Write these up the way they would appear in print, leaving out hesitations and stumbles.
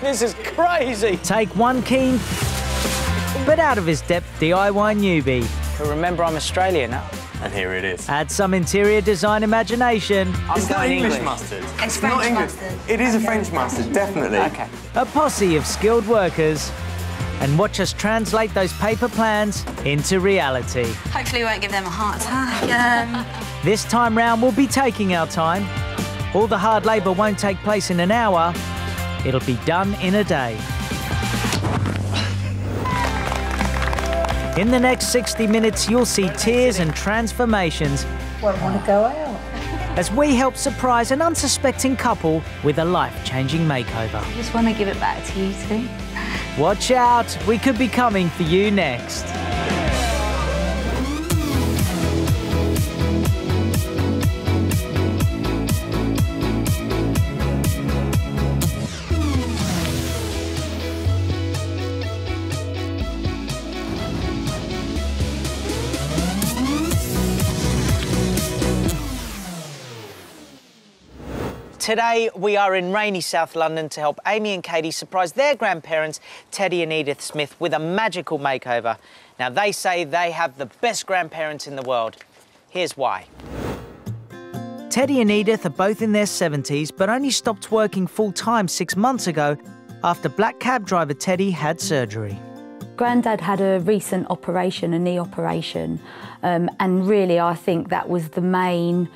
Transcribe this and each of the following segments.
This is crazy. Take one keen, but out of his depth DIY newbie. But remember, I'm Australian. And here it is. Add some interior design imagination. It's not English mustard. It's French mustard. It is a French mustard, definitely. Okay. A posse of skilled workers. And watch us translate those paper plans into reality. Hopefully we won't give them a heart attack. This time round, we'll be taking our time. All the hard labour won't take place in an hour. It'll be done in a day. In the next 60 minutes, you'll see tears and transformations. Won't want to go out. As we help surprise an unsuspecting couple with a life-changing makeover. I just want to give it back to you two. Watch out, we could be coming for you next. Today, we are in rainy South London to help Amy and Katy surprise their grandparents, Teddy and Edith Smith, with a magical makeover. Now, they say they have the best grandparents in the world. Here's why. Teddy and Edith are both in their 70s, but only stopped working full-time 6 months ago after black cab driver Teddy had surgery. Grandad had a recent operation, a knee operation, and really I think that was the main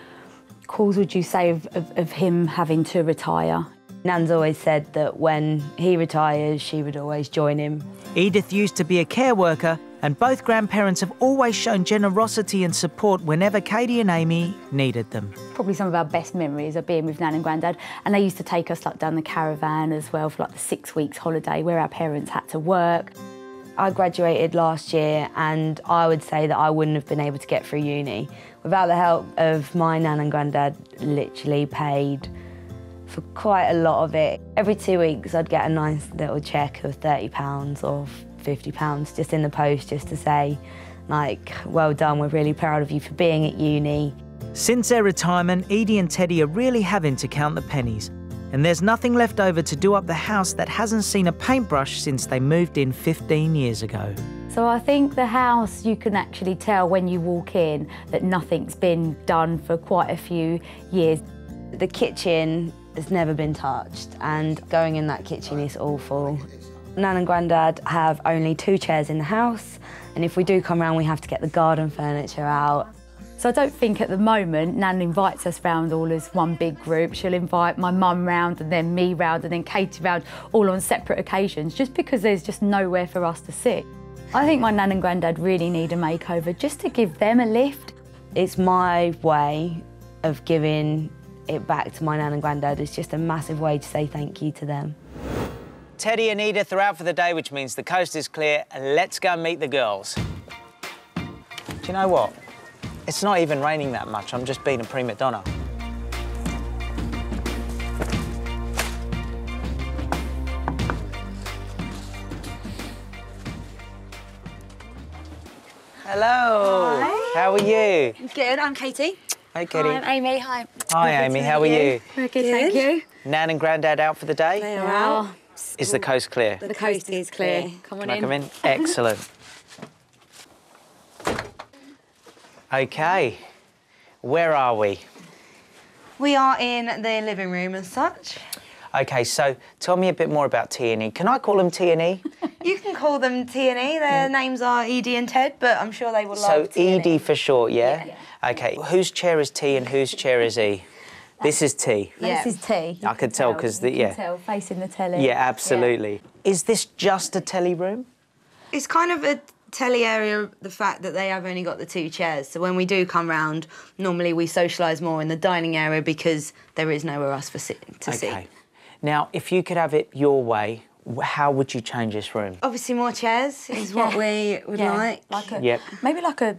cause, would you say, of him having to retire. Nan's always said that when he retires, she would always join him. Edith used to be a care worker, and both grandparents have always shown generosity and support whenever Katy and Amy needed them. Probably some of our best memories of being with Nan and Grandad, and they used to take us down the caravan as well for the 6 weeks holiday where our parents had to work. I graduated last year and I would say that I wouldn't have been able to get through uni without the help of my Nan and Grandad. Literally paid for quite a lot of it. Every 2 weeks I'd get a nice little cheque of £30 or £50 just in the post, just to say, like, well done, we're really proud of you for being at uni. Since their retirement, Edie and Teddy are really having to count the pennies. And there's nothing left over to do up the house that hasn't seen a paintbrush since they moved in 15 years ago. So I think the house, you can actually tell when you walk in that nothing's been done for quite a few years. The kitchen has never been touched, and going in that kitchen is awful. Nan and Grandad have only 2 chairs in the house, and if we do come round, we have to get the garden furniture out. So I don't think at the moment Nan invites us round all as one big group. She'll invite my mum round and then me round and then Katy round, all on separate occasions, just because there's just nowhere for us to sit. I think my Nan and Grandad really need a makeover just to give them a lift. It's my way of giving it back to my Nan and Grandad. It's just a massive way to say thank you to them. Teddy and Edith are out for the day, which means the coast is clear, and let's go meet the girls. Do you know what? It's not even raining that much. I'm just being a prima donna. Hello. Hi. How are you? Good, I'm Katy. Hi, Katy. Hi, I'm Amy. Hi. Hi, Amy. How are you? We're good, thank you. Nan and Grandad out for the day? They are out. Is the coast clear? The coast is clear. Come on Can I in. come in? Excellent. OK. Where are we? We are in the living room as such. OK, so tell me a bit more about T&E. Can I call them T&E? You can call them T&E. Their names are Edie and Ted, but I'm sure they will love So T&E. Edie for short, yeah? OK, whose chair is T and whose chair is E? This is T. Yeah. This is T. I could tell because You can tell, facing the telly. Yeah, absolutely. Yeah. Is this just a telly room? It's kind of a telly area, the fact that they have only got the 2 chairs. So when we do come round, normally we socialise more in the dining area because there is nowhere else to sit. Now, if you could have it your way, how would you change this room? Obviously more chairs is what we would like. Maybe like a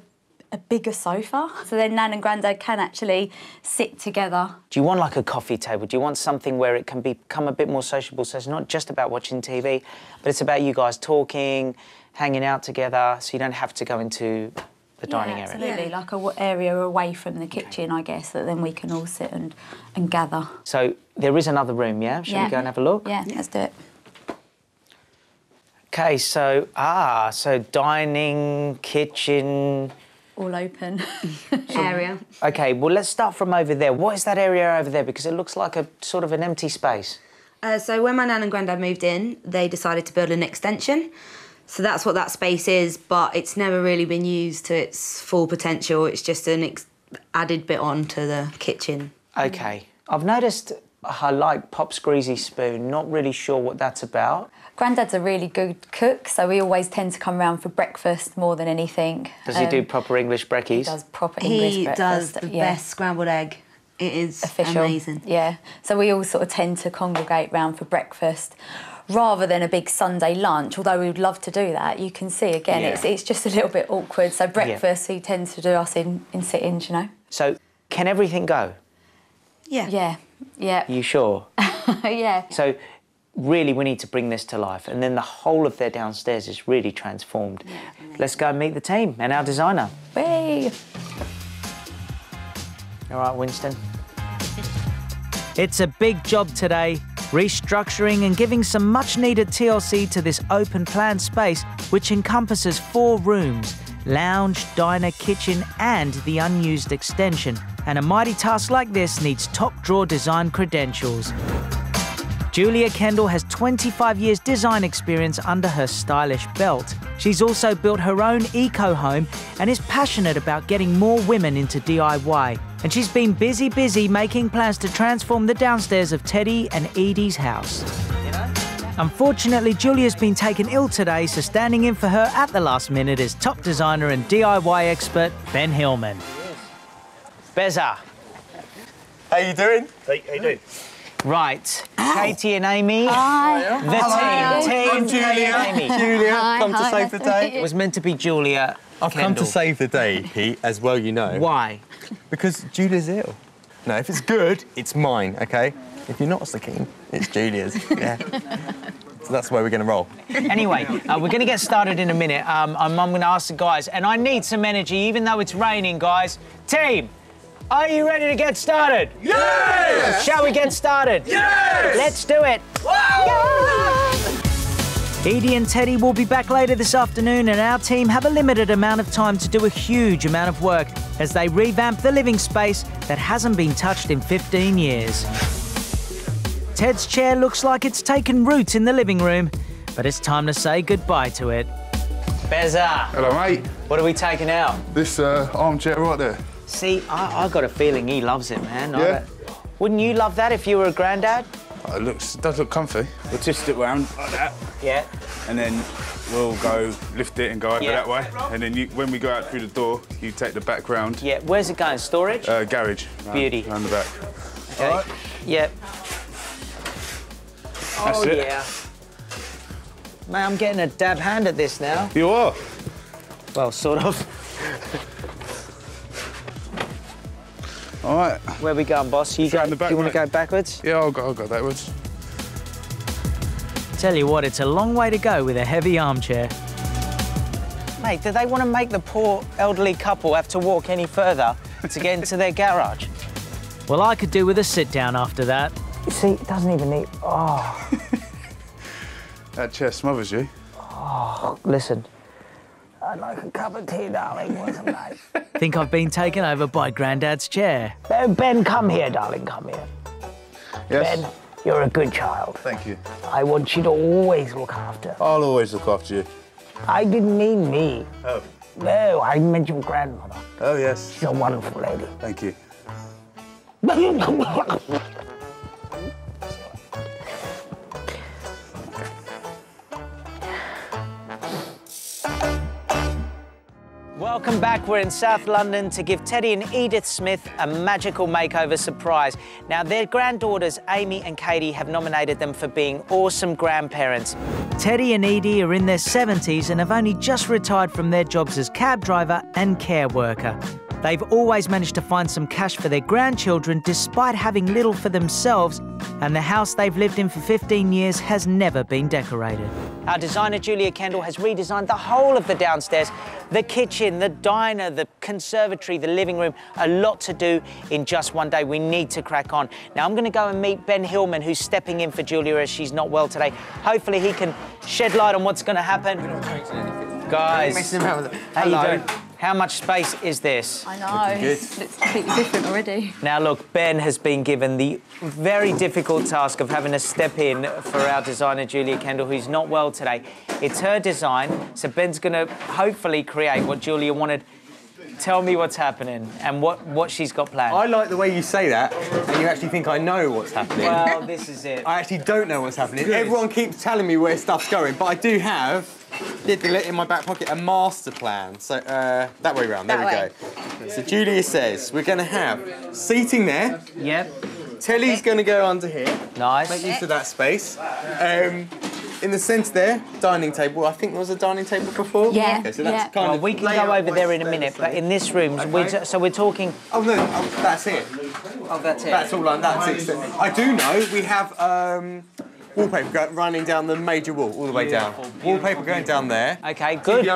bigger sofa, so then Nan and Grandad can actually sit together. Do you want like a coffee table? Do you want something where it can become a bit more sociable, so it's not just about watching TV, but it's about you guys talking, hanging out together, so you don't have to go into the dining area? Absolutely, like a area away from the kitchen, I guess, that then we can all sit and gather. So there is another room, yeah? Shall we go and have a look? Yeah, let's do it. Okay, so dining, kitchen. All open. Area. Okay, well, let's start from over there. What is that area over there? Because it looks like a sort of an empty space. So when my nan and granddad moved in, they decided to build an extension. So that's what that space is, but it's never really been used to its full potential. It's just an added bit on to the kitchen. Okay. I've noticed her like Pop's greasy spoon. Not really sure what that's about. Granddad's a really good cook, so we always tend to come round for breakfast more than anything. Does he do proper English brekkies? He does proper English breakfast. He does the best scrambled egg. It is official. Amazing. Yeah, so we all sort of tend to congregate round for breakfast rather than a big Sunday lunch, although we would love to do that. You can see, again, it's just a little bit awkward. So breakfast, he tends to do us in sit-ins, you know. So can everything go? Yeah. You sure? Yeah. So really we need to bring this to life, and then the whole of their downstairs is really transformed. Let's go and meet the team and our designer. Whee! All right, Winston. It's a big job today, restructuring and giving some much-needed TLC to this open-plan space, which encompasses 4 rooms, lounge, diner, kitchen and the unused extension. And a mighty task like this needs top-drawer design credentials. Julia Kendall has 25 years design experience under her stylish belt. She's also built her own eco-home and is passionate about getting more women into DIY. And she's been busy making plans to transform the downstairs of Teddy and Edie's house. Unfortunately, Julia's been taken ill today, so standing in for her at the last minute is top designer and DIY expert Ben Hillman. Beza. How you doing? How you doing? Right, Katy and Amy. Hi. The team. I'm Julia. Amy. Julia, Hi, come to hi. save the day. It was meant to be Julia. I've come to save the day, Pete, as well you know. Why? Because Julia's ill. No, if it's good, it's mine, OK? If you're not so keen, it's Julia's, yeah. So that's the way we're going to roll. Anyway, we're going to get started in a minute. I'm going to ask the guys, and I need some energy, even though it's raining, guys. Team, are you ready to get started? Yes! Shall we get started? Yes! Let's do it. Edie and Teddy will be back later this afternoon, and our team have a limited amount of time to do a huge amount of work as they revamp the living space that hasn't been touched in 15 years. Ted's chair looks like it's taken root in the living room, but it's time to say goodbye to it. Beza, Hello, mate. what are we taking out? This armchair right there. See, I got a feeling he loves it, man. Yeah? Wouldn't you love that if you were a granddad? It does look comfy. We'll twist it round like that, Yeah. and then we'll go lift it and go over Yeah. that way. And then when we go out through the door, you take the back round. Yeah, where's it going? Storage? Garage. Beauty. Round the back. Okay. All right. Yep. That's it. Yeah. Man, I'm getting a dab hand at this now. You are. Well, sort of. All right. Where we going, boss? You Round the back, you want to mate. go backwards? Yeah, I'll go backwards. Tell you what, it's a long way to go with a heavy armchair. Mate, do they want to make the poor elderly couple have to walk any further to get into their garage? Well, I could do with a sit-down after that. You see, it doesn't even need... Oh, That chair smothers you. listen. I'd like a cup of tea, darling, wasn't I? Think I've been taken over by Grandad's chair. Ben, come here, darling, come here. Yes. Ben, you're a good child. Thank you. I want you to always look after. I'll always look after you. I didn't mean me. Oh. No, I meant your grandmother. Oh, yes. She's a wonderful lady. Thank you. Welcome back. We're in South London to give Teddy and Edith Smith a magical makeover surprise. Now, their granddaughters, Amy and Katy, have nominated them for being awesome grandparents. Teddy and Edie are in their 70s and have only just retired from their jobs as cab driver and care worker. They've always managed to find some cash for their grandchildren despite having little for themselves, and the house they've lived in for 15 years has never been decorated. Our designer, Julia Kendall, has redesigned the whole of the downstairs, the kitchen, the diner, the conservatory, the living room. A lot to do in just one day. We need to crack on. Now, I'm going to go and meet Ben Hillman, who's stepping in for Julia as she's not well today. Hopefully, he can shed light on what's going to happen. Guys, how you doing? How much space is this? I know. Good. Looks completely different already. Now look, Ben has been given the very difficult task of having to step in for our designer, Julia Kendall, who's not well today. It's her design, so Ben's going to hopefully create what Julia wanted. Tell me what's happening and what she's got planned. I like the way you say that, and you actually think I know what's happening. Well, this is it. I actually don't know what's happening. Everyone keeps telling me where stuff's going, but I do have, in my back pocket, a master plan. So, that way round, there we go. So Julia says we're going to have seating there. Yep. Telly's going to go under here. Nice. Make use of that space. In the centre there, dining table. I think there was a dining table before. Yeah. Okay, so that's kind Well, of we can go over there in a minute, but in this room, so we're talking... Oh, no, that's it. Oh, that's it. That's all, that's it. I do know we have wallpaper running down the major wall, all the way down. Wallpaper going down there. Okay, good. Yeah,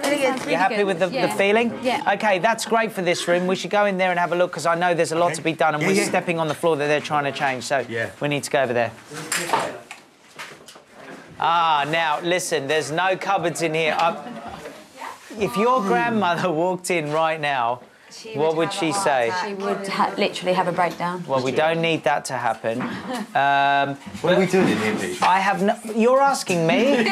brilliant. You happy with the feeling? Yeah. Okay, that's great for this room. We should go in there and have a look, because I know there's a lot to be done, and we're stepping on the floor that they're trying to change, so we need to go over there. Ah, now, listen, there's no cupboards in here. If your grandmother walked in right now, what would she say? She would literally have a breakdown. Well, we don't need that to happen. What are we doing in here, Pete? I have no... You're asking me?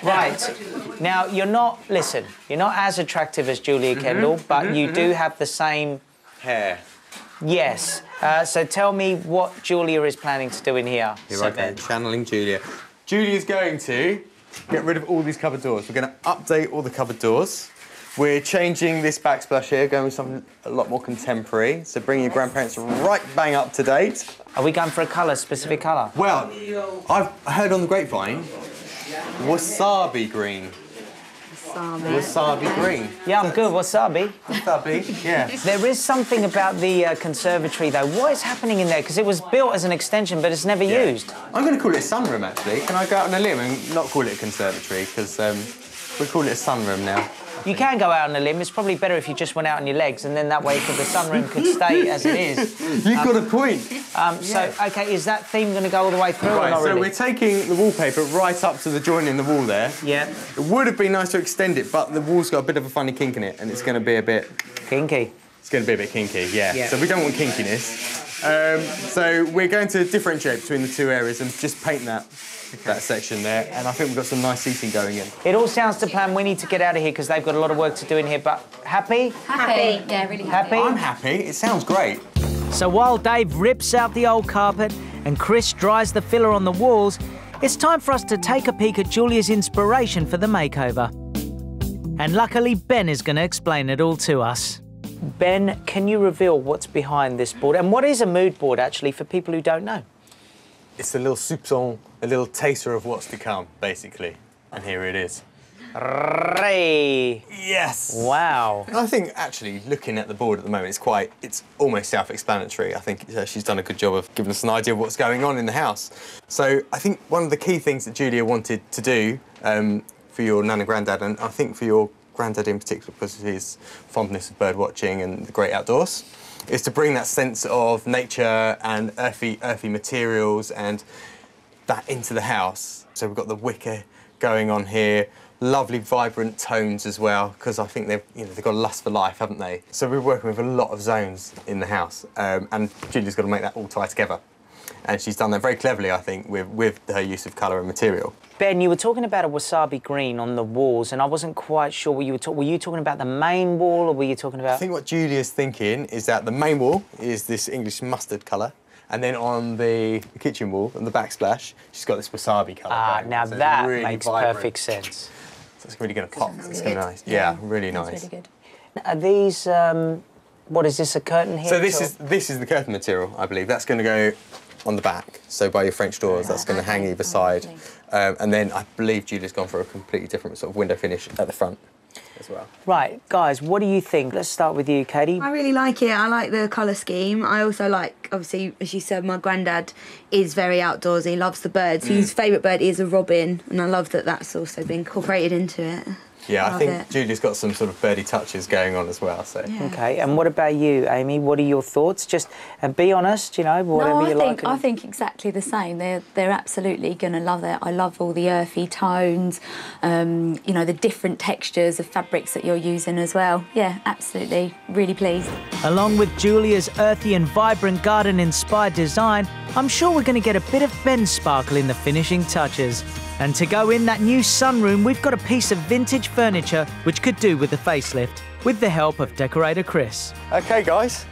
Right. Now, you're not as attractive as Julia Kendall, but you do have the same... Hair. Yes. So tell me what Julia is planning to do in here. Here I go, channeling Julia. Julia's going to get rid of all these cupboard doors. We're going to update all the cupboard doors. We're changing this backsplash here, going with something a lot more contemporary. So bringing your grandparents right bang up to date. Are we going for a colour, specific colour? Well, I've heard on the grapevine, wasabi green. Wasabi green. Yeah, I'm good. Wasabi. Wasabi, yeah. There is something about the conservatory, though. What is happening in there? Because it was built as an extension, but it's never used. I'm going to call it a sunroom, actually. Can I go out on a limb and not call it a conservatory? Because we call it a sunroom now. You can go out on a limb. It's probably better if you just went out on your legs, and then that way the sunroom could stay as it is. You've got a point. So, OK, is that theme going to go all the way through Right, or not so really? we're taking the wallpaper right up to the joint in the wall there. Yeah. It would have been nice to extend it, but the wall's got a bit of a funny kink in it, and it's going to be a bit... Kinky. It's going to be a bit kinky, yeah. So we don't want kinkiness. So we're going to differentiate between the two areas and just paint that section there, and I think we've got some nice seating going in. It all sounds to plan. We need to get out of here because they've got a lot of work to do in here, but happy? Happy. Yeah, really happy. I'm happy. It sounds great. So while Dave rips out the old carpet and Chris dries the filler on the walls, it's time for us to take a peek at Julia's inspiration for the makeover. And luckily, Ben is going to explain it all to us. Ben, can you reveal what's behind this board? And what is a mood board, actually, for people who don't know? It's a little soupçon, a little taster of what's to come, basically. And here it is. Ray. Yes! Wow. I think, actually, looking at the board at the moment, it's almost self-explanatory. I think she's done a good job of giving us an idea of what's going on in the house. So I think one of the key things that Julia wanted to do for your nan and granddad, and I think for your granddad in particular, because of his fondness of bird watching and the great outdoors, is to bring that sense of nature and earthy materials and that into the house. So we've got the wicker going on here, lovely vibrant tones as well, because I think they've got a lust for life, haven't they? So we're working with a lot of zones in the house, and Julia's got to make that all tie together. And she's done that very cleverly, I think, with her use of colour and material. Ben, you were talking about a wasabi green on the walls, and I wasn't quite sure what you were talking. Were you talking about the main wall, or were you talking about? I think what Julia's thinking is that the main wall is this English mustard colour, and then on the kitchen wall, on the backsplash, she's got this wasabi colour. Ah, now so that really makes vibrant. perfect sense. So it's really going to pop. It's going to be nice. Yeah, really nice. Really good. Are these? What is this? A curtain here? So this is the curtain material, I believe. That's going to go on the back. So by your French doors, that's going to hang either side. And then I believe Julia's gone for a completely different sort of window finish at the front. as well. Right, guys, what do you think? Let's start with you, Katie. I really like it. I like the colour scheme. I also like, obviously, as you said, my granddad is very outdoorsy. He loves the birds. His favourite bird is a robin, and I love that that's also been incorporated into it. Yeah, I think Julie's got some sort of birdie touches going on as well. So. Yeah. Okay, and what about you, Amy? What are your thoughts? Just and be honest, you know, whatever you like. I think exactly the same. They're absolutely going to love it. I love all the earthy tones, you know, the different textures of fabrics that you're using as well. Yeah, absolutely. Really pleased. Along with Julia's earthy and vibrant garden-inspired design, I'm sure we're going to get a bit of Ben sparkle in the finishing touches. And to go in that new sunroom, we've got a piece of vintage furniture which could do with the facelift, with the help of decorator Chris. Okay, guys.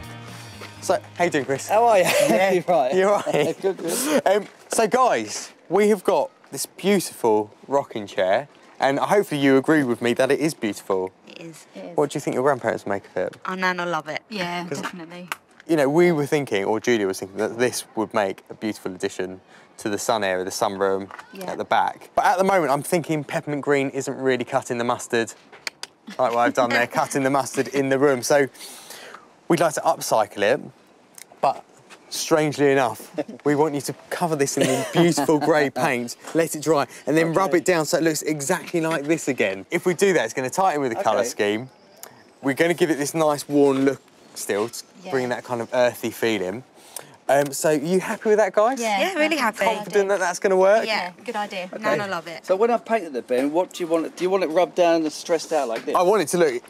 So, how you doing, Chris? How are you? Yeah, You're right. You're right. Good. So, guys, we have got this beautiful rocking chair, and hopefully you agree with me that it is beautiful. It is. What do you think your grandparents make of it? Our Nana love it. Yeah, definitely. You know, we were thinking, or Julia was thinking, that this would make a beautiful addition to the sun area, the sunroom at the back. But at the moment, I'm thinking peppermint green isn't really cutting the mustard like what I've done there, cutting the mustard in the room. So we'd like to upcycle it, but strangely enough, we want you to cover this in the beautiful grey paint, let it dry, and then rub it down so it looks exactly like this again. If we do that, it's going to tie in with the colour scheme. We're going to give it this nice worn look still, to bring that kind of earthy feeling. So, are you happy with that, guys? Yeah, really happy. Confident that that's going to work? Yeah, good idea. Nana love it. So when I've painted the bin, what do you want? Do you want it rubbed down and stressed out like this? I want it to look...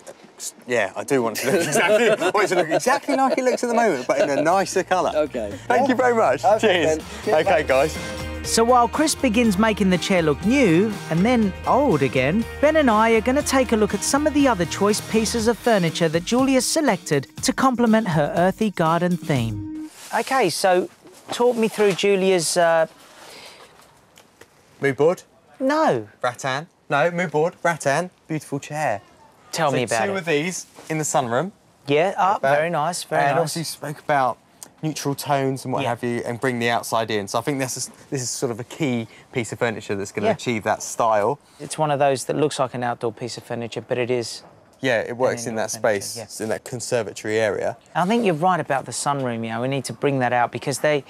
Yeah, I do want it to look exactly... I want it to look exactly like it looks at the moment, but in a nicer colour. Okay. Thank you very much. Okay, Cheers. Cheers, Okay, mate. guys. So while Chris begins making the chair look new and then old again, Ben and I are going to take a look at some of the other choice pieces of furniture that Julia selected to complement her earthy garden theme. Okay, so talk me through Julia's... Mood board? No. Rattan? No, mood board, rattan, beautiful chair. Tell me about two it. of these in the sunroom. Yeah, very nice, very and nice. obviously you spoke about neutral tones and what have you, and bring the outside in. So I think this is sort of a key piece of furniture that's going to achieve that style. It's one of those that looks like an outdoor piece of furniture, but it is... Yeah, it works in that furniture, space, yeah. it's in that conservatory area. I think you're right about the sunroom, we need to bring that out because it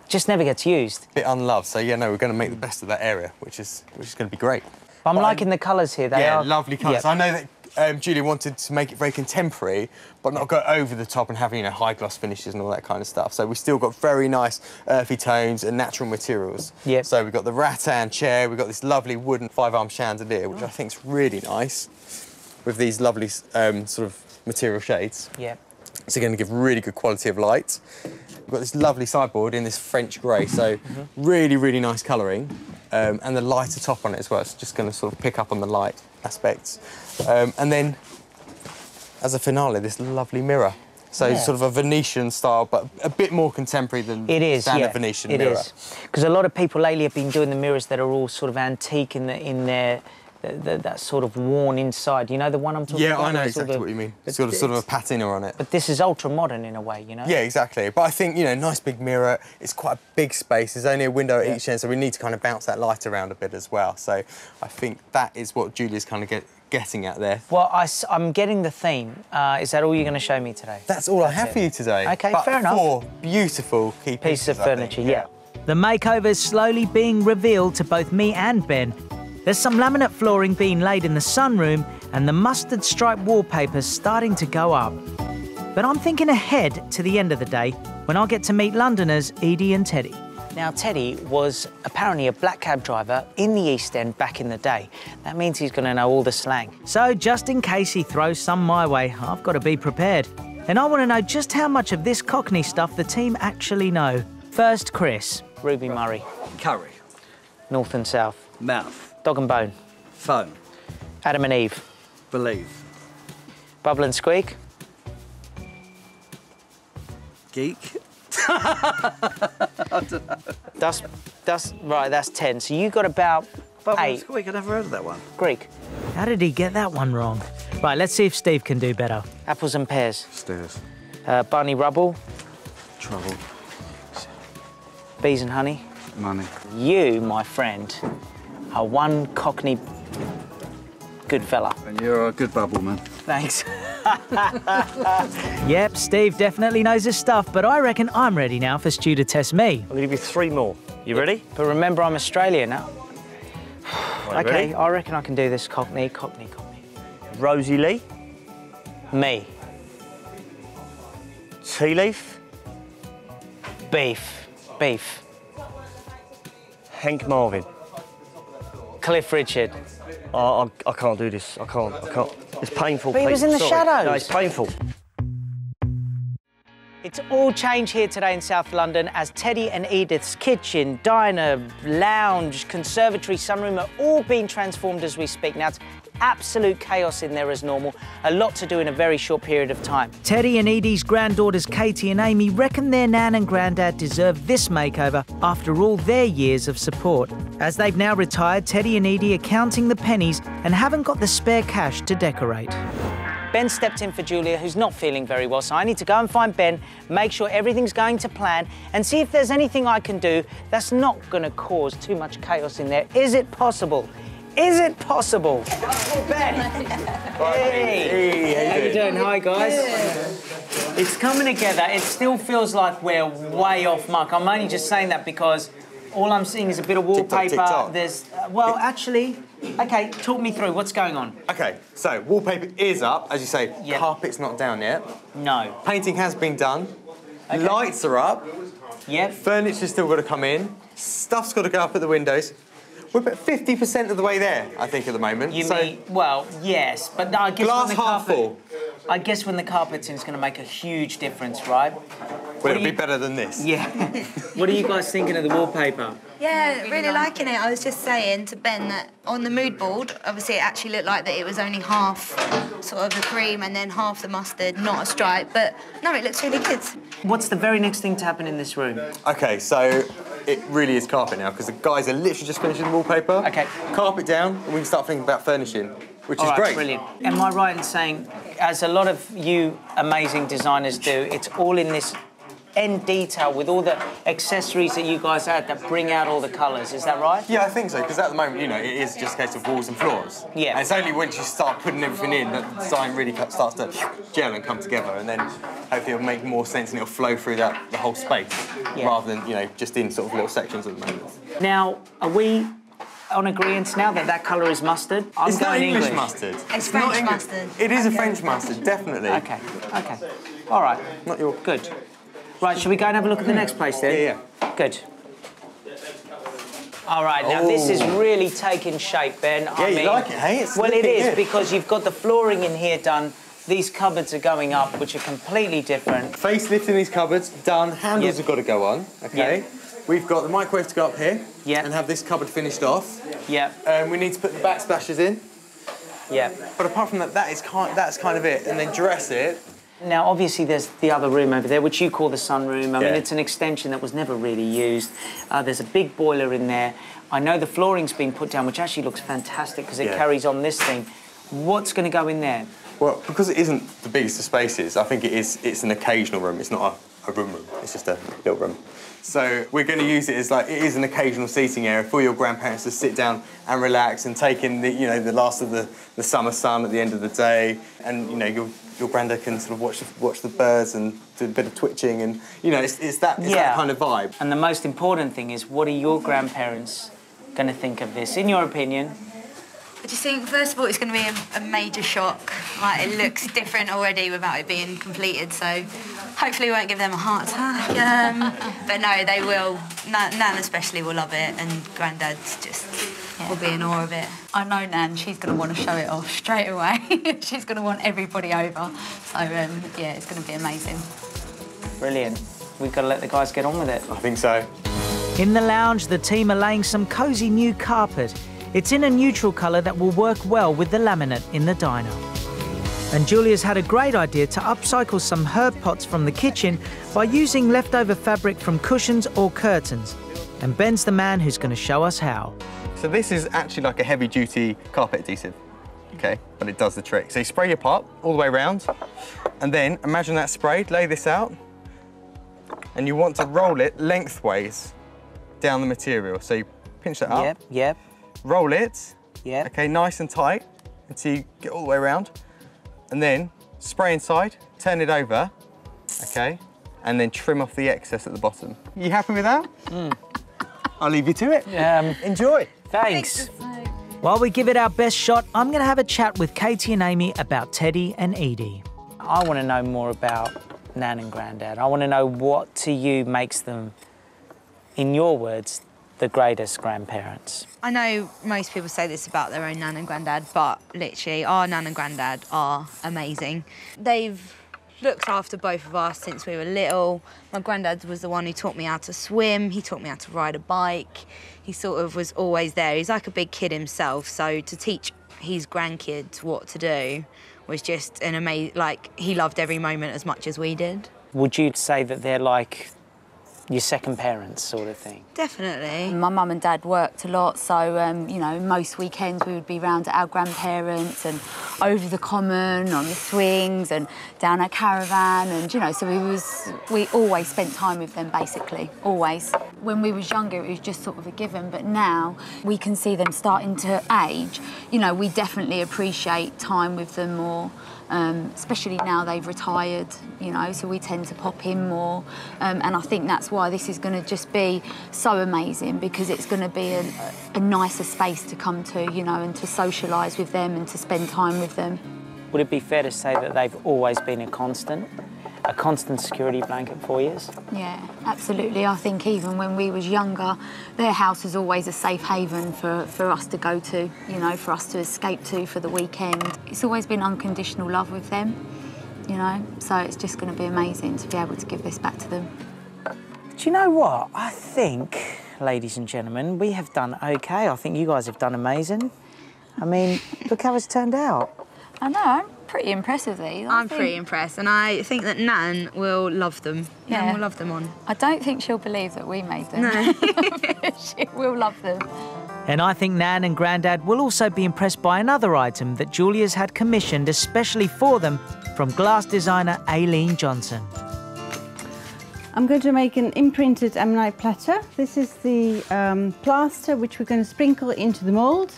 just never gets used. Bit unloved, so yeah, no, we're going to make the best of that area, which is going to be great. I'm liking the colours here. They are lovely colours. Yeah. I know that Julia wanted to make it very contemporary, but not go over the top and have, high gloss finishes and all that kind of stuff. So we've still got very nice earthy tones and natural materials. Yep. So we've got the rattan chair, we've got this lovely wooden 5-arm chandelier, which I think is really nice, with these lovely sort of material shades. Yeah. It's going to give really good quality of light. We've got this lovely sideboard in this French grey, so really, really nice colouring. And the lighter top on it as well. It's just going to sort of pick up on the light aspects. And then, as a finale, this lovely mirror. So sort of a Venetian style, but a bit more contemporary than standard Venetian mirror. It is, because a lot of people lately have been doing the mirrors that are all sort of antique in their that sort of worn inside. You know the one I'm talking about? Yeah, I know exactly what you mean. It's got a sort of a patina on it. But this is ultra modern in a way, Yeah, exactly. But I think, nice big mirror. It's quite a big space. There's only a window at each end, so we need to kind of bounce that light around a bit as well. So I think that is what Julia's kind of getting at there. Well, I'm getting the theme. Is that all you're going to show me today? That's all I have for you today. Okay, but fair enough. 4 beautiful key pieces of furniture, yeah. The makeover is slowly being revealed to both me and Ben. There's some laminate flooring being laid in the sunroom and the mustard stripe wallpaper's starting to go up. But I'm thinking ahead to the end of the day when I'll get to meet Londoners Edie and Teddy. Now, Teddy was apparently a black cab driver in the East End back in the day. That means he's going to know all the slang. So just in case he throws some my way, I've got to be prepared. And I want to know just how much of this Cockney stuff the team actually know. First, Chris. Ruby Murray. Curry. North and South. Mouth. Dog and Bone. Phone. Adam and Eve. Believe. Bubble and Squeak. Geek. I don't know. Right, that's 10. So you got about Bubble 8. and Squeak, I never heard of that one. Greek. How did he get that one wrong? Right, let's see if Steve can do better. Apples and pears. Stairs. Barney Rubble. Trouble. Bees and honey. Money. You, my friend, are one Cockney good fella. And you're a good bubble, man. Thanks. Yep, Steve definitely knows his stuff, but I reckon I'm ready now for Stu to test me. I'm gonna give you 3 more. You ready? But remember, I'm Australian now. Right, Okay, ready? I reckon I can do this. Cockney, Cockney, Cockney. Rosie Lee, Me. tea leaf, Beef. Beef. Hank Marvin. Cliff Richard. I can't do this. I can't. It's painful. But he was in the Sorry. shadows. No, it's painful. It's all change here today in South London as Teddy and Edith's kitchen, diner, lounge, conservatory, sunroom are all being transformed as we speak. Now, it's absolute chaos in there as normal. A lot to do in a very short period of time. Teddy and Edie's granddaughters Katy and Amy reckon their nan and granddad deserve this makeover after all their years of support. As they've now retired, Teddy and Edie are counting the pennies and haven't got the spare cash to decorate. Ben stepped in for Julia, who's not feeling very well, so I need to go and find Ben, make sure everything's going to plan, and see if there's anything I can do that's not going to cause too much chaos in there. Is it possible? Is it possible? Ben! Hey! How you doing? Hi, guys. It's coming together. It still feels like we're way off mark. I'm only just saying that because all I'm seeing is a bit of wallpaper. TikTok. There's, well, actually, okay, talk me through. What's going on? Okay, so wallpaper is up, as you say. Yep. Carpet's not down yet. No. Painting has been done. Okay. Lights are up. Yep. Furniture's still got to come in. Stuff's got to go up at the windows. We're about 50% of the way there, I think, at the moment. You so mean, well, yes, but no, I guess glass when the half carpet, full. I guess when the carpet's in, it's going to make a huge difference, right? Will it be better than this? Yeah. What are you guys thinking of the wallpaper? Yeah, really liking it. I was just saying to Ben that on the mood board, obviously it actually looked like that it was only half sort of the cream and then half the mustard, not a stripe, but no, it looks really good. What's the very next thing to happen in this room? Okay, so it really is carpet now, because the guys are literally just finishing the wallpaper. Okay. Carpet down, and we can start thinking about furnishing, which All is right, great. brilliant. Am I right in saying, as a lot of you amazing designers do, it's all in this end detail with all the accessories that you guys add that bring out all the colours, is that right? Yeah, I think so, because at the moment, you know, it is just a case of walls and floors. Yeah. And it's only once you start putting everything in that the design really starts to gel and come together, and then hopefully it'll make more sense and it'll flow through the whole space, rather than, you know, just in sort of little sections at the moment. Now, are we on agreement now that that colour is mustard? It's not English mustard. It's not French English. mustard. It is a French mustard, definitely. Okay, okay. All right. Not your... Good. Right, shall we go and have a look at the next place then? Yeah. Good. All right, now this is really taking shape, Ben. Yeah, you like it, hey? It's well, it looking is, good. because you've got the flooring in here done. These cupboards are going up, which are completely different. Facelifting these cupboards, done. Handles have got to go on, okay? Yep. We've got the microwave to go up here Yep. and have this cupboard finished off. Yeah. We need to put the backsplashes in. Yeah. But apart from that, that's kind of it. And then dress it. Now, obviously, there's the other room over there, which you call the sunroom. I mean, Yeah. it's an extension that was never really used. There's a big boiler in there. I know the flooring's been put down, which actually looks fantastic because it carries on this thing. What's going to go in there? Well, because it isn't the biggest of spaces, I think it's an occasional room. It's not a room. It's just a little room. So we're going to use it as it is an occasional seating area for your grandparents to sit down and relax and take in the last of the summer sun at the end of the day, and your granddad can sort of watch the birds and do a bit of twitching, and it's that kind of vibe. And the most important thing is, what are your grandparents going to think of this, in your opinion? I just think, first of all, it's going to be a major shock. Like, it looks different already without it being completed, so hopefully we won't give them a heart attack. But no, they will. Nan especially will love it, and Grandad just will be in awe of it. I know Nan, she's going to want to show it off straight away. She's going to want everybody over. So, yeah, it's going to be amazing. Brilliant. We've got to let the guys get on with it. I think so. In the lounge, the team are laying some cosy new carpet. It's in a neutral colour that will work well with the laminate in the diner. And Julia's had a great idea to upcycle some herb pots from the kitchen by using leftover fabric from cushions or curtains. And Ben's the man who's going to show us how. So this is actually like a heavy-duty carpet adhesive, okay? But it does the trick. So you spray your pot all the way around, and then imagine that sprayed, lay this out, and you want to roll it lengthways down the material. So you pinch that up. Yep. Roll it. Yep. Okay, nice and tight. until you get all the way around, and then spray inside, turn it over, okay, and then trim off the excess at the bottom. You happy with that? I'll leave you to it. Enjoy. Thanks. While we give it our best shot, I'm going to have a chat with Katy and Amy about Teddy and Edie. I want to know more about Nan and Grandad. I want to know what to you makes them, in your words, the greatest grandparents. I know most people say this about their own Nan and Grandad, but literally our Nan and Grandad are amazing. They've looked after both of us since we were little. My granddad was the one who taught me how to swim, he taught me how to ride a bike. He sort of was always there. He's like a big kid himself, so to teach his grandkids what to do was just an amazing, like, he loved every moment as much as we did. Would you say that they're like your second parents sort of thing? Definitely. My mum and dad worked a lot, so, you know, most weekends we would be round at our grandparents and over the common, on the swings and down our caravan, and, you know, so we always spent time with them, basically, always. When we was younger, it was just sort of a given, but now we can see them starting to age. You know, we definitely appreciate time with them more. Especially now they've retired, you know, so we tend to pop in more. And I think that's why this is going to just be so amazing, because it's going to be a nicer space to come to, you know, and to socialise with them and to spend time with them. Would it be fair to say that they've always been a constant security blanket for you? Yeah, absolutely. I think even when we was younger, their house was always a safe haven for us to go to, you know, for us to escape to for the weekend. It's always been unconditional love with them, you know, so it's just going to be amazing to be able to give this back to them. Do you know what? I think, ladies and gentlemen, we have done okay. I think you guys have done amazing. I mean, look how it's turned out. I know, I'm pretty impressed with these. I'm pretty impressed, and I think that Nan will love them. Yeah. Nan will love them on. I don't think she'll believe that we made them. No. She will love them. And I think Nan and Grandad will also be impressed by another item that Julia's had commissioned especially for them from glass designer Aileen Johnson. I'm going to make an imprinted ammonite platter. This is the plaster which we're going to sprinkle into the mould.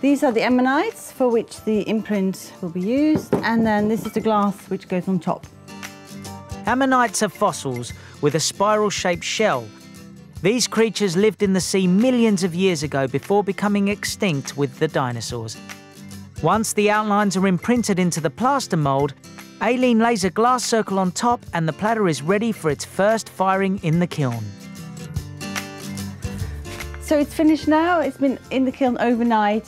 These are the ammonites for which the imprint will be used, and then this is the glass which goes on top. Ammonites are fossils with a spiral-shaped shell. These creatures lived in the sea millions of years ago before becoming extinct with the dinosaurs. Once the outlines are imprinted into the plaster mould, Aileen lays a glass circle on top and the platter is ready for its first firing in the kiln. So it's finished now. It's been in the kiln overnight,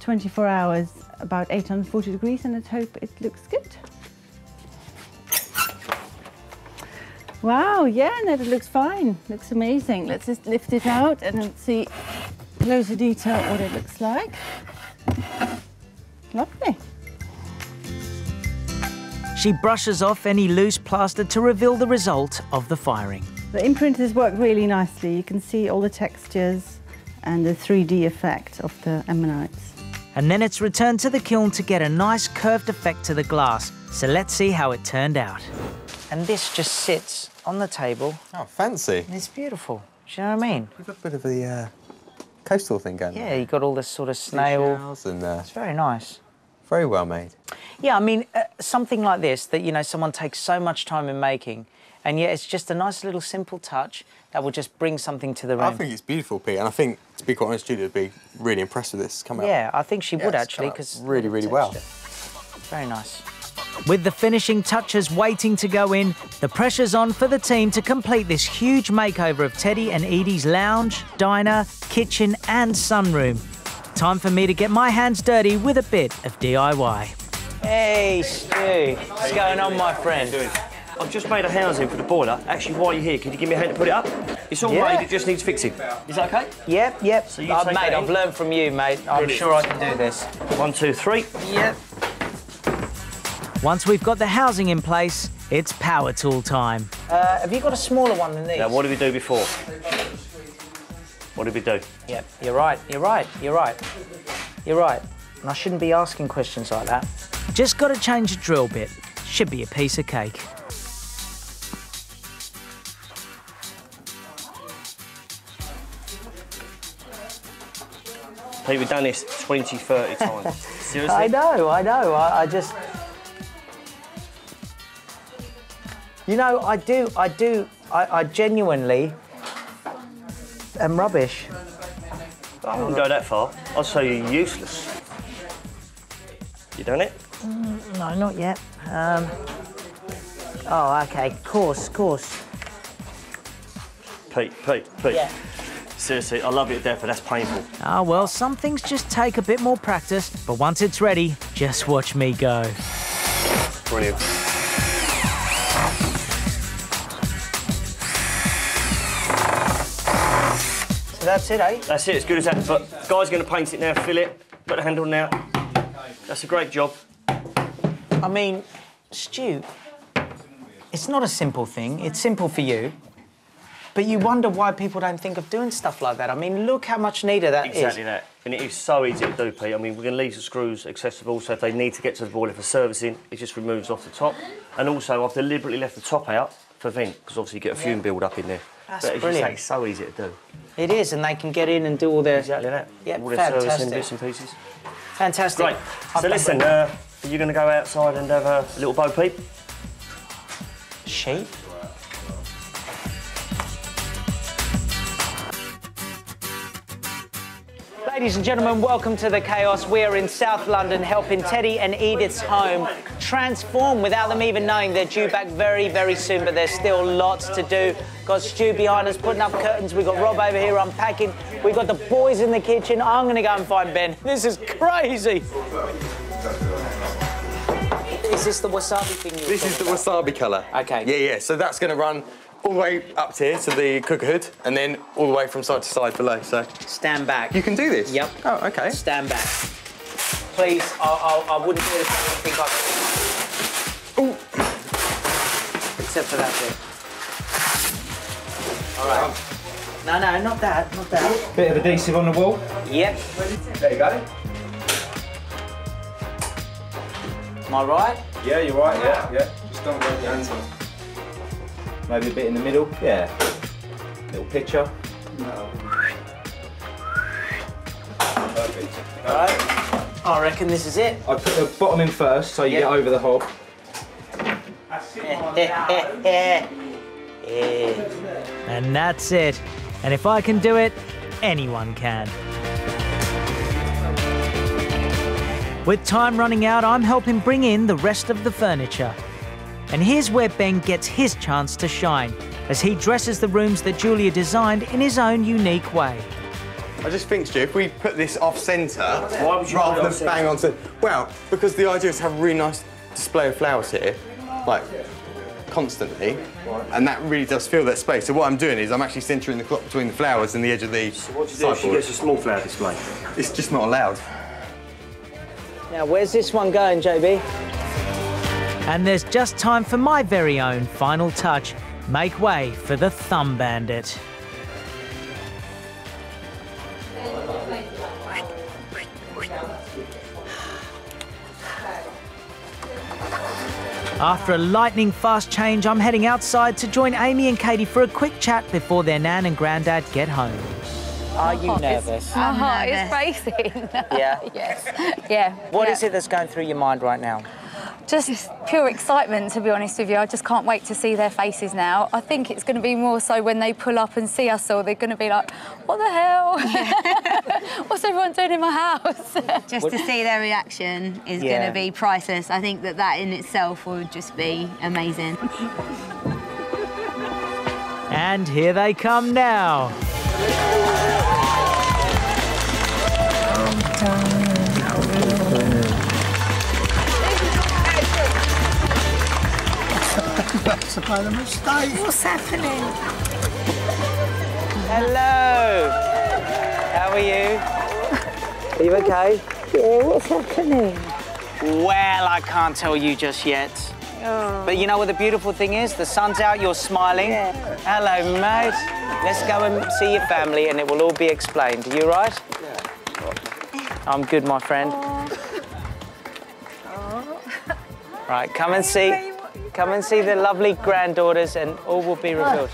24 hours, about 840 degrees, and let's hope it looks good. Wow, yeah, no, it looks fine. Looks amazing. Let's just lift it out and then see closer detail what it looks like. Lovely. She brushes off any loose plaster to reveal the result of the firing. The imprint has worked really nicely. You can see all the textures and the 3D effect of the ammonites. And then it's returned to the kiln to get a nice curved effect to the glass. So let's see how it turned out. And this just sits on the table. Oh, fancy. It's beautiful. Do you know what I mean? We've got a bit of the coastal thing going on. Yeah, you've got all this sort of snail. Seashells and, it's very nice. Very well made. Yeah, I mean, something like this that, you know, someone takes so much time in making, and yet it's just a nice little simple touch that will just bring something to the room. I think it's beautiful, Pete, and I think, to be quite honest, Julia would be really impressed with this coming out. Yeah, I think she would actually, because really, really well. Very nice. With the finishing touches waiting to go in, the pressure's on for the team to complete this huge makeover of Teddy and Edie's lounge, diner, kitchen and sunroom. Time for me to get my hands dirty with a bit of DIY. Hey, Stu. What's going on, my friend? I've just made a housing for the boiler. Actually, while you're here, could you give me a hand to put it up? It's all made, it just needs fixing. Is that OK? Yep. So mate, I've learned from you, mate. I'm sure I can do this. 1, 2, 3. Yep. Once we've got the housing in place, it's power tool time. Have you got a smaller one than these? Now, what did we do before? What did we do? Yep, you're right. And I shouldn't be asking questions like that. Just got to change the drill bit. Should be a piece of cake. Pete, we've done this 20, 30 times. Seriously? I know. I just... You know, I genuinely am rubbish. I wouldn't go that far. I'd say you're useless. You done it? No, not yet. Oh, OK, of course. Pete. Yeah. Seriously, I love you to death, but that's painful. Ah, well, some things just take a bit more practice, but once it's ready, just watch me go. Brilliant. So that's it, eh? That's it, as good as that. But guy's going to paint it now, fill it, put the handle now. That's a great job. I mean, Stu, it's not a simple thing. It's simple for you. But you wonder why people don't think of doing stuff like that. I mean, look how much neater that is. Exactly that. And it is so easy to do, Pete. I mean, we're going to leave the screws accessible, so if they need to get to the boiler for servicing, it just removes off the top. And also, I've deliberately left the top out for vent, because obviously you get a fume build up in there. That's but brilliant. It's so easy to do. It is, and they can get in and do all their... Exactly that. Yeah, all their fantastic. servicing bits and pieces. Fantastic. Great. So listen, are you going to go outside and have a little Bo Peep? Sheep? Ladies and gentlemen, welcome to the chaos. We are in South London helping Teddy and Edith's home transform without them even knowing. They're due back very, very soon, but there's still lots to do. Got Stu behind us putting up curtains. We've got Rob over here unpacking. We've got the boys in the kitchen. I'm going to go and find Ben. This is crazy. Is this the wasabi thing you were This is the wasabi colour. OK. Yeah. So that's going to run all the way up to here to the cooker hood and then all the way from side to side below, so... Stand back. You can do this? Yep. Oh, OK. Stand back. Please, I wouldn't do this if I think I... Ooh. Except for that bit. All right. No, not that, not that. Bit of adhesive on the wall. Yep. There you go. Am I right? Yeah, you're right, yeah. Just don't get your hands on. Maybe a bit in the middle, yeah. Little picture. No. Perfect. All right. I reckon this is it. I put the bottom in first so you get over the hob. And that's it. And if I can do it, anyone can. With time running out, I'm helping bring in the rest of the furniture. And here's where Ben gets his chance to shine, as he dresses the rooms that Julia designed in his own unique way. I just think, Stu, if we put this off-centre, Why would you rather put it than bang onto... Well, because the idea is to have a really nice display of flowers here, like, constantly, and that really does fill that space. So what I'm doing is I'm actually centering the clock between the flowers and the edge of the So what do you do if she gets a small flower display? It's just not allowed. Now, where's this one going, JB? And there's just time for my very own final touch. Make way for the Thumb Bandit. After a lightning-fast change, I'm heading outside to join Amy and Katy for a quick chat before their nan and granddad get home. Are you nervous? My heart is racing. Yeah? Yes. Yeah. What is it that's going through your mind right now? Just pure excitement, to be honest with you. I just can't wait to see their faces now. I think it's going to be more so when they pull up and see us all, they're going to be like, what the hell? What's everyone doing in my house? Just to see their reaction is going to be priceless. I think that in itself would just be amazing. And here they come now. That's about a mistake. What's happening? Hello. How are you? Are you okay? Yeah, what's happening? Well, I can't tell you just yet. Oh. But you know what the beautiful thing is? The sun's out, you're smiling. Yeah. Hello, mate. Let's go and see your family and it will all be explained. Are you right? Yeah. I'm good, my friend. Right, come and see the lovely granddaughters and all will be revealed.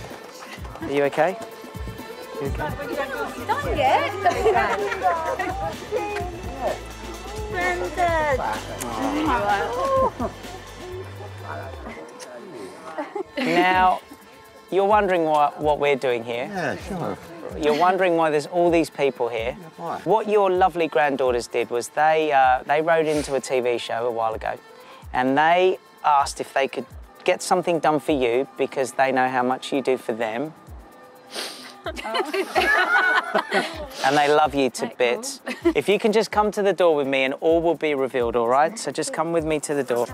Are you okay? You okay? Done yet? Grandad. Now, you're wondering what we're doing here. Yeah, sure. You're wondering why there's all these people here. Why? What your lovely granddaughters did was they wrote into a TV show a while ago, and they asked if they could get something done for you because they know how much you do for them. And they love you to bits. If you can just come to the door with me and all will be revealed, all right? So just come with me to the door.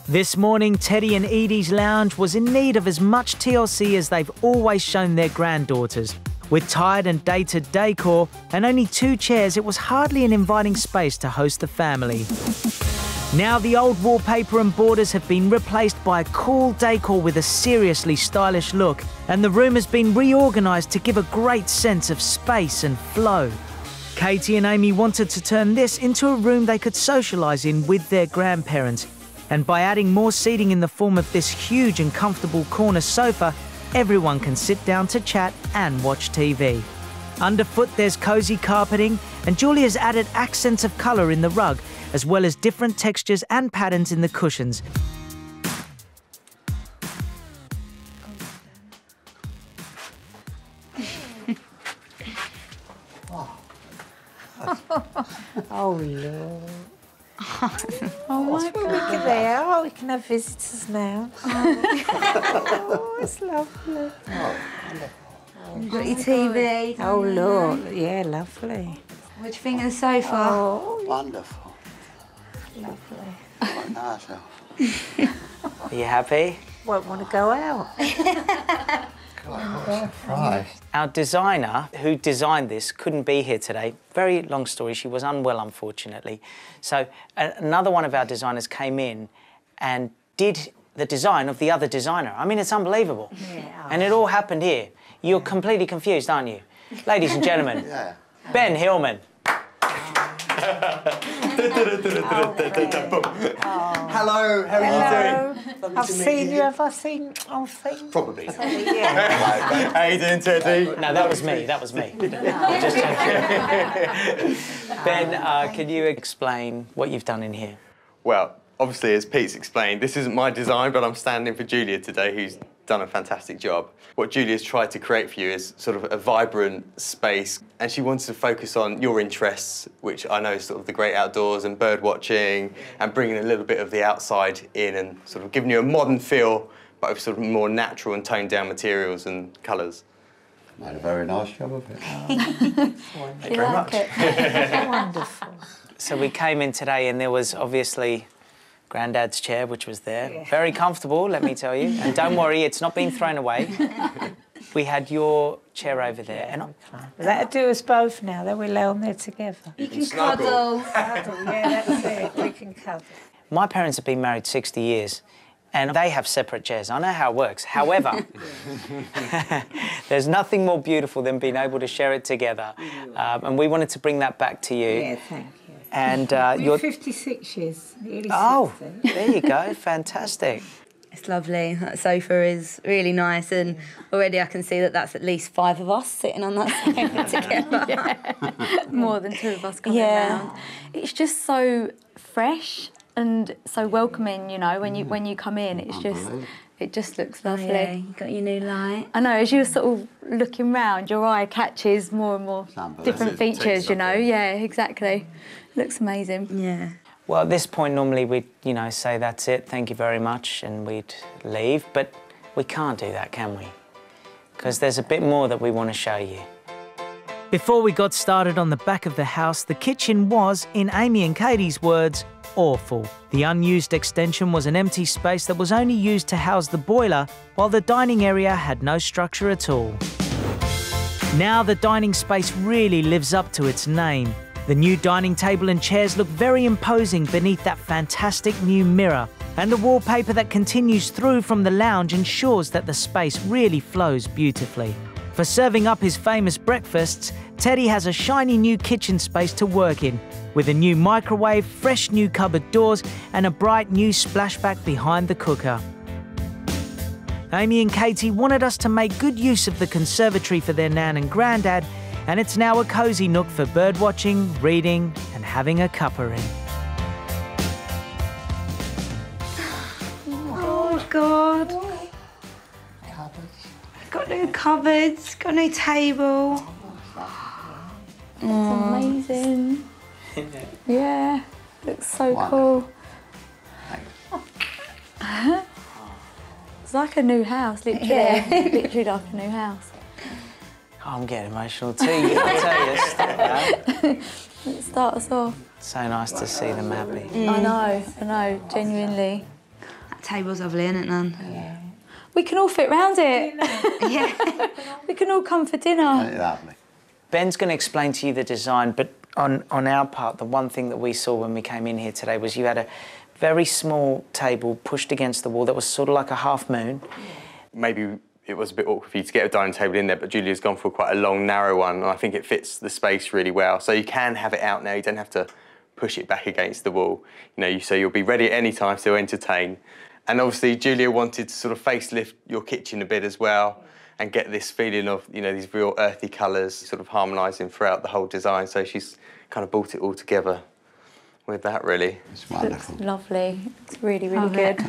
This morning, Teddy and Edie's lounge was in need of as much TLC as they've always shown their granddaughters. With tired and dated decor and only 2 chairs, it was hardly an inviting space to host the family. Now the old wallpaper and borders have been replaced by cool decor with a seriously stylish look, and the room has been reorganised to give a great sense of space and flow. Katy and Amy wanted to turn this into a room they could socialise in with their grandparents, and by adding more seating in the form of this huge and comfortable corner sofa, everyone can sit down to chat and watch TV. Underfoot there's cosy carpeting, and Julia's added accents of colour in the rug, as well as different textures and patterns in the cushions. Oh, Lord. Oh, my God. Look at there. Oh, we can have visitors now. Oh, it's lovely. Oh, You've got your TV. Oh, Lord. Yeah, lovely. What do you think of the sofa? Oh, wonderful. lovely. Quite nice. Are you happy? Won't want to go out. Our designer, who designed this, couldn't be here today. Very long story, she was unwell, unfortunately. So another one of our designers came in and did the design of the other designer. I mean, it's unbelievable. Yeah. And it all happened here. You're completely confused, aren't you? Ladies and gentlemen, Yeah. Ben Hillman. Hello, how are you doing? I've seen you. Have I seen? I've seen. Probably. Yeah. How you doing, Teddy? No, that was me. That was me. Just joking. Ben, can you explain what you've done in here? Well, obviously, as Pete's explained, this isn't my design, but I'm standing for Julia today, who's done a fantastic job. What Julia's tried to create for you is sort of a vibrant space, and she wanted to focus on your interests, which I know is sort of the great outdoors and bird watching, and bringing a little bit of the outside in and sort of giving you a modern feel, but with sort of more natural and toned down materials and colours. Made a very nice job of it. Thank you very much. Wonderful. So we came in today and there was obviously Grandad's chair, which was there. Yeah. Very comfortable, let me tell you. And don't worry, it's not been thrown away. We had your chair over there. And That'll do us both now, then we lay on there together. You can cuddle. Cuddle, yeah, that's it. We can cuddle. my parents have been married 60 years. And they have separate chairs. I know how it works. However, there's nothing more beautiful than being able to share it together. And we wanted to bring that back to you. Yeah, thank you. And you're 56 years, nearly 60. Oh, there you go. Fantastic. It's lovely. That sofa is really nice, and already I can see that that's at least 5 of us sitting on that sofa together. Yeah. More than 2 of us coming around. It's just so fresh and so welcoming, you know, when you come in. It's just, it just looks lovely. Yeah, you got your new light. I know, as you're sort of looking round, your eye catches more and more different features, you know. Yeah, exactly. Looks amazing. Yeah. Well, at this point, normally we'd, you know, say that's it, thank you very much, and we'd leave. But we can't do that, can we? Because there's a bit more that we want to show you. Before we got started on the back of the house, the kitchen was, in Amy and Katy's words, awful. The unused extension was an empty space that was only used to house the boiler, while the dining area had no structure at all. Now the dining space really lives up to its name. The new dining table and chairs look very imposing beneath that fantastic new mirror, and the wallpaper that continues through from the lounge ensures that the space really flows beautifully. For serving up his famous breakfasts, Teddy has a shiny new kitchen space to work in, with a new microwave, fresh new cupboard doors, and a bright new splashback behind the cooker. Amy and Katy wanted us to make good use of the conservatory for their nan and granddad, and it's now a cosy nook for birdwatching, reading, and having a cuppa in. Oh, God. Got new cupboards, got new table. It's amazing. Yeah, looks so cool. It's like a new house, literally. Yeah. Literally like a new house. Oh, I'm getting emotional too, I tell you. Stop that. Let's start us off. So nice to see them happy. I know, genuinely. That table's lovely, isn't it, Nan? Yeah. We can all fit round it. Yeah. We can all come for dinner. Lovely. Ben's going to explain to you the design, but on our part, the one thing that we saw when we came in here today was you had a very small table pushed against the wall that was sort of like a half moon. Maybe it was a bit awkward for you to get a dining table in there, but Julia's gone for quite a long, narrow one, and I think it fits the space really well. So you can have it out now, you don't have to push it back against the wall. You know, so you'll be ready at any time to entertain. And obviously, Julia wanted to sort of facelift your kitchen a bit as well and get this feeling of, you know, these real earthy colours sort of harmonising throughout the whole design. So she's kind of brought it all together with that, really. It's wonderful. It's lovely. It's really, really good.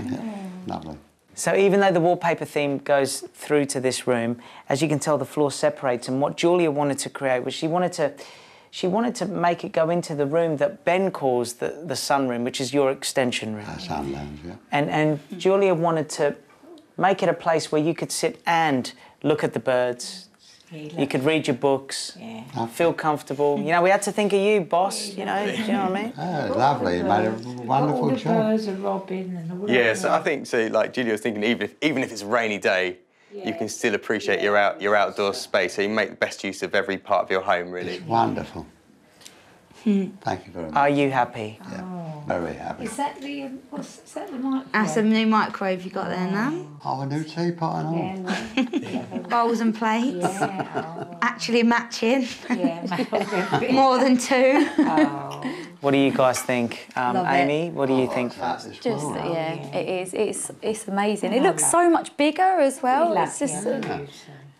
Lovely. So even though the wallpaper theme goes through to this room, as you can tell, the floor separates. And what Julia wanted to create was she wanted to make it go into the room that Ben calls the sunroom, which is your extension room. Sun lounge, yeah. And Julia wanted to make it a place where you could sit and look at the birds. You could read your books, feel comfortable. You know, we had to think of you, boss, you know, do you know what I mean? Oh, lovely. You made a wonderful all the job. birds are robbing and all Yeah, so I think, so like Julia was thinking, even if it's a rainy day, you can still appreciate your outdoor space. So you make the best use of every part of your home, really. It's wonderful. Thank you very much. Are you happy? Yeah, very happy. Is that the microwave? That's a new microwave you got there now. Oh, a new teapot and all. Bowls and plates. Yeah. Actually matching. Yeah. More than two. Oh. What do you guys think? Love it. Amy, what do you think? Just, yeah, it is. It's amazing. It looks so much bigger as well. It's just.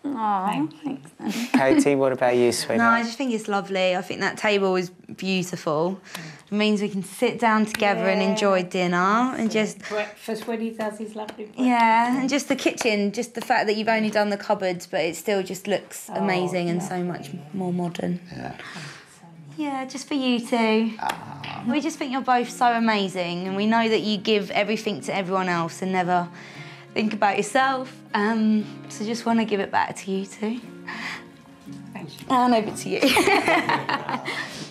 Oh, thanks. Katie, what about you, sweetheart? No, I just think it's lovely. I think that table is beautiful. It means we can sit down together and enjoy dinner and just... Breakfast when he does his lovely breakfast. Yeah, and just the kitchen, just the fact that you've only done the cupboards, but it still just looks amazing and so much more modern. Yeah. Yeah, just for you two. We just think you're both so amazing, and we know that you give everything to everyone else and never think about yourself. So just want to give it back to you two. And over to you.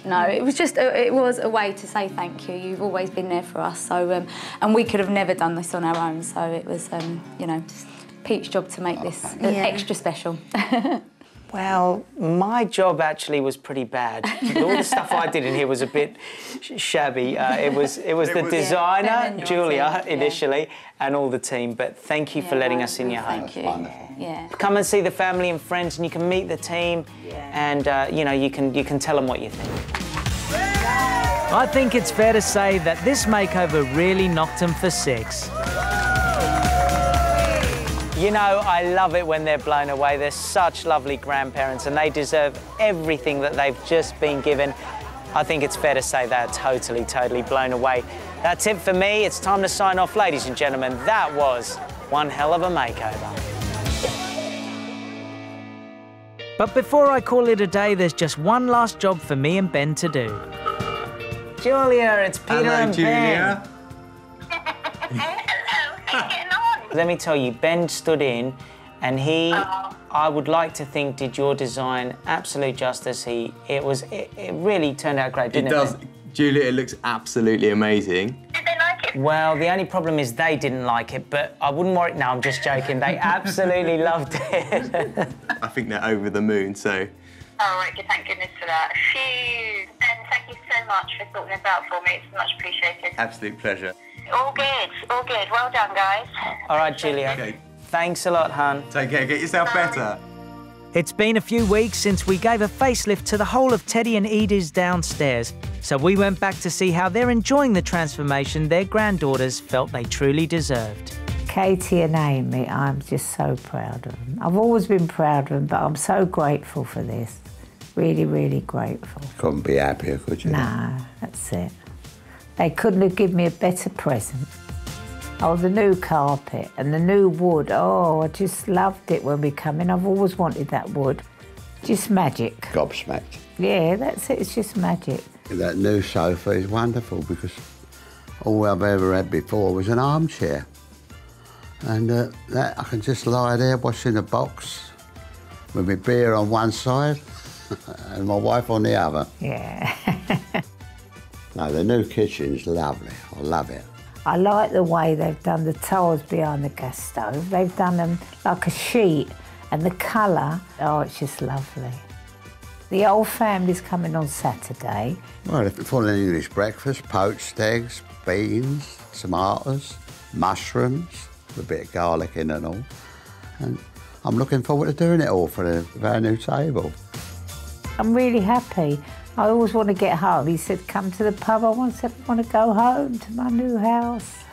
No, it was just it was a way to say thank you. You've always been there for us. So and we could have never done this on our own. So it was you know, Pete's job to make this extra special. Well, my job actually was pretty bad. All the stuff I did in here was a bit shabby. It was the designer, Julia, initially, and all the team. But thank you for letting us in your home. Thank you. Yeah. Come and see the family and friends, and you can meet the team, and you know, you can tell them what you think. I think it's fair to say that this makeover really knocked them for 6. You know, I love it when they're blown away. They're such lovely grandparents and they deserve everything that they've just been given. I think it's fair to say they're totally, totally blown away. That's it for me. It's time to sign off, ladies and gentlemen. That was one hell of a makeover. But before I call it a day, there's just one last job for me and Ben to do. Julia, it's Peter and Julia. Ben. Let me tell you, Ben stood in and he, I would like to think, did your design absolute justice. It really turned out great, didn't it? It does. Julia, it looks absolutely amazing. Did they like it? Well, the only problem is they didn't like it, but I wouldn't worry. No, I'm just joking. They absolutely loved it. I think they're over the moon, so... All right, good, thank goodness for that. Phew. Ben, thank you so much for sorting this out for me. It's much appreciated. Absolute pleasure. All good, all good. Well done, guys. All right, Julia. Okay. Thanks a lot, hon. Take care, get yourself better. It's been a few weeks since we gave a facelift to the whole of Teddy and Edith's downstairs, so we went back to see how they're enjoying the transformation their granddaughters felt they truly deserved. Katy and Amy, I'm just so proud of them. I've always been proud of them, but I'm so grateful for this. Really, really grateful. Couldn't be happier, could you? No, that's it. They couldn't have given me a better present. Oh, the new carpet and the new wood. Oh, I just loved it when we come in. I've always wanted that wood. Just magic. Gobsmacked. Yeah, that's it. It's just magic. That new sofa is wonderful because all I've ever had before was an armchair. And that I can just lie there watching a box with my beer on one side and my wife on the other. Yeah. No, the new kitchen's lovely. I love it. I like the way they've done the tiles behind the gas stove. They've done them like a sheet, and the colour, oh, it's just lovely. The whole family's coming on Saturday. Well, full English breakfast, poached eggs, beans, tomatoes, mushrooms, with a bit of garlic in and all. And I'm looking forward to doing it all for our new table. I'm really happy. I always want to get home. He said, come to the pub. I want to go home to my new house.